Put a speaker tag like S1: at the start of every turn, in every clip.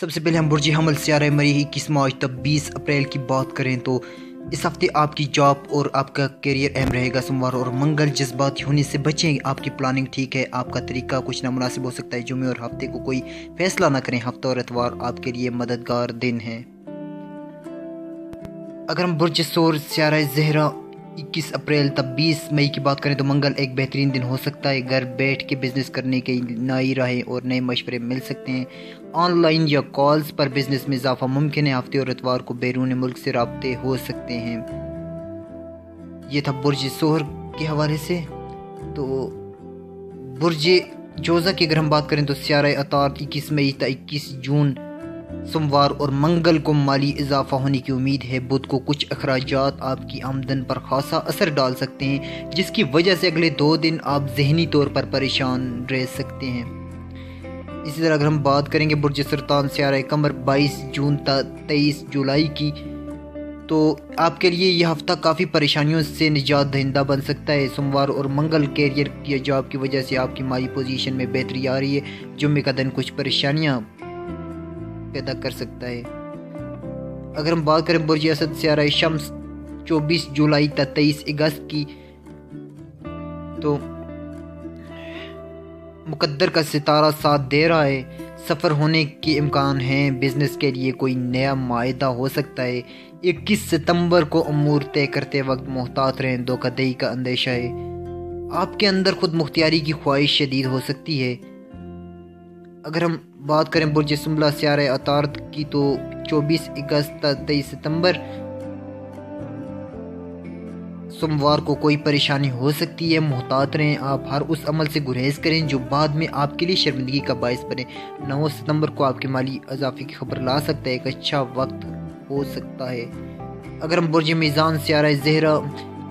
S1: سب سے پہلے ہم برج حمل سیارہ مریخ 21 مارچ تک 20 اپریل کی بات کریں تو اس ہفتے آپ کی جاب اور آپ کا کیریئر اہم رہے گا۔ سوموار اور منگل جذباتی ہونے سے بچیں، آپ کی پلاننگ ٹھیک ہے، آپ کا طریقہ کچھ نامناسب ہو سکتا ہے۔ جمعے اور ہفتے کو کوئی فیصلہ نہ کریں، ہفتہ اور اتوار آپ کے لیے مددگار دن ہیں۔ اگر ہم برج ثور سیارہ زہرہ 21 اپریل تب 20 مئی کی بات کریں تو منگل ایک بہترین دن ہو سکتا ہے۔ گھر بیٹھ کے بزنس کرنے کی نئی راہیں اور نئے مشورے مل سکتے ہیں۔ آن لائن یا کالز پر بزنس میں اضافہ ممکن ہے۔ ہفتے اور اتوار کو بیرون ملک سے رابطے ہو سکتے ہیں۔ یہ تھا برج ثور کے حوالے سے۔ تو برج جوزہ کی اگر ہم بات کریں تو سیارہ عطارد 21 مئی تا 21 جون سوموار اور منگل کو مالی اضافہ ہونے کی امید ہے۔ بدھ کو کچھ اخراجات آپ کی آمدن پر خاصا اثر ڈال سکتے ہیں، جس کی وجہ سے اگلے 2 دن آپ ذہنی طور پر پریشان رہ سکتے ہیں۔ اسی طرح اگر ہم بات کریں گے برج سرطان سیارہ قمر 22 جون تا 23 جولائی کی، تو آپ کے لیے یہ ہفتہ کافی پریشانیوں سے نجات دہندہ بن سکتا ہے۔ سوموار اور منگل کیریئر یا جاب کی وجہ سے آپ کی مالی پوزیشن میں بہتری آ رہی ہے۔ جمعے کا دن کچھ پریشانیاں پیدا کر سکتا ہے۔ اگر ہم بات کریں برج اسد سیارہ شمس 24 جولائی تا 23 اگست کی، تو مقدر کا ستارہ ساتھ دے رہا ہے، سفر ہونے کے امکان ہیں، بزنس کے لیے کوئی نیا معاہدہ ہو سکتا ہے۔ 21 ستمبر کو امور طے کرتے وقت محتاط رہیں، دھوکہ دہی کا اندیشہ ہے۔ آپ کے اندر خود مختاری کی خواہش شدید ہو سکتی ہے۔ اگر ہم بات کریں برج سنبلہ سیارہ عطارد کی، تو 24 اگست تا 23 ستمبر سوموار کو کوئی پریشانی ہو سکتی ہے، محتاط رہیں۔ آپ ہر اس عمل سے گریز کریں جو بعد میں آپ کے لیے شرمندگی کا باعث بنے۔ 9 ستمبر کو آپ کے مالی اضافے کی خبر لا سکتا ہے، ایک اچھا وقت ہو سکتا ہے۔ اگر ہم برج میزان سیارہ زہرہ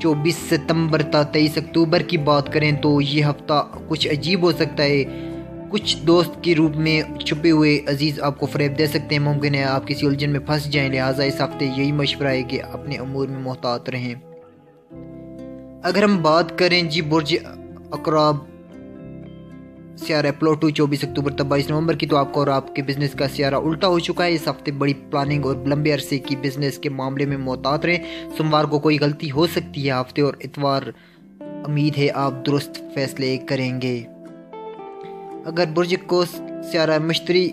S1: 24 ستمبر تا 23 اکتوبر کی بات کریں تو یہ ہفتہ کچھ عجیب ہو سکتا ہے۔ کچھ دوست کے روپ میں چھپے ہوئے عزیز آپ کو فریب دے سکتے ہیں، ممکن ہے آپ کسی الجھن میں پھنس جائیں، لہٰذا اس ہفتے یہی مشورہ ہے کہ اپنے امور میں محتاط رہیں۔ اگر ہم بات کریں برج عقرب سیارہ پلوٹو 24 اکتوبر تا 22 نومبر کی، تو آپ کو اور آپ کے بزنس کا سیارہ الٹا ہو چکا ہے۔ اس ہفتے بڑی پلاننگ اور لمبے عرصے کی بزنس کے معاملے میں محتاط رہیں۔ سوموار کو کوئی غلطی ہو سکتی ہے، ہفتے اور اتوار امید ہے آپ درست فیصلے کریں گے۔ اگر برج قوس سیارہ مشتری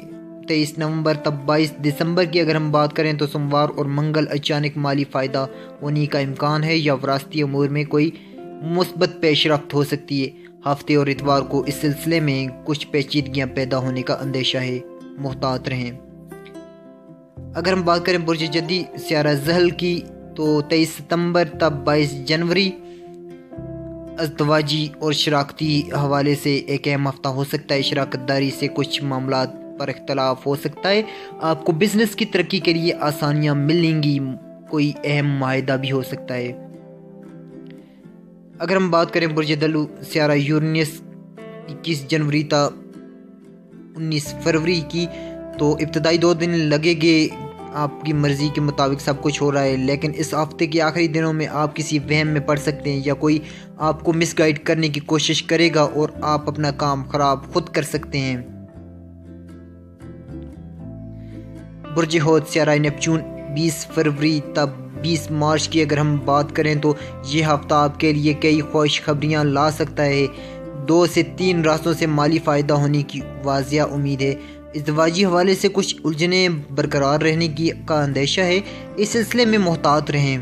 S1: 23 نومبر تا 22 دسمبر کی اگر ہم بات کریں تو سوموار اور منگل اچانک مالی فائدہ ہونے کا امکان ہے یا وراثتی امور میں کوئی مثبت پیش رفت ہو سکتی ہے۔ ہفتے اور اتوار کو اس سلسلے میں کچھ پیچیدگیاں پیدا ہونے کا اندیشہ ہے، محتاط رہیں۔ اگر ہم بات کریں برج جدی سیارہ زحل کی، تو 23 ستمبر تا 22 جنوری ازدواجی اور شراکتی حوالے سے ایک اہم ہفتہ ہو سکتا ہے۔ شراکت داری سے کچھ معاملات پر اختلاف ہو سکتا ہے۔ آپ کو بزنس کی ترقی کے لیے آسانیاں ملیں گی، کوئی اہم معاہدہ بھی ہو سکتا ہے۔ اگر ہم بات کریں برج دلو سیارہ یورینس 21 جنوری تا 19 فروری کی، تو ابتدائی 2 دن لگے گے، آپ کی مرضی کے مطابق سب کچھ ہو رہا ہے، لیکن اس ہفتے کے آخری دنوں میں آپ کسی وہم میں پڑ سکتے ہیں یا کوئی آپ کو مس گائیڈ کرنے کی کوشش کرے گا اور آپ اپنا کام خراب خود کر سکتے ہیں۔ برج حوت سیارہ نیپچون 20 فروری تا 20 مارچ کی اگر ہم بات کریں تو یہ ہفتہ آپ کے لیے کئی خوش خبریاں لا سکتا ہے۔ 2 سے 3 راستوں سے مالی فائدہ ہونے کی واضح امید ہے۔ ازدواجی حوالے سے کچھ الجھنیں برقرار رہنے کا اندیشہ ہے، اس سلسلے میں محتاط رہیں۔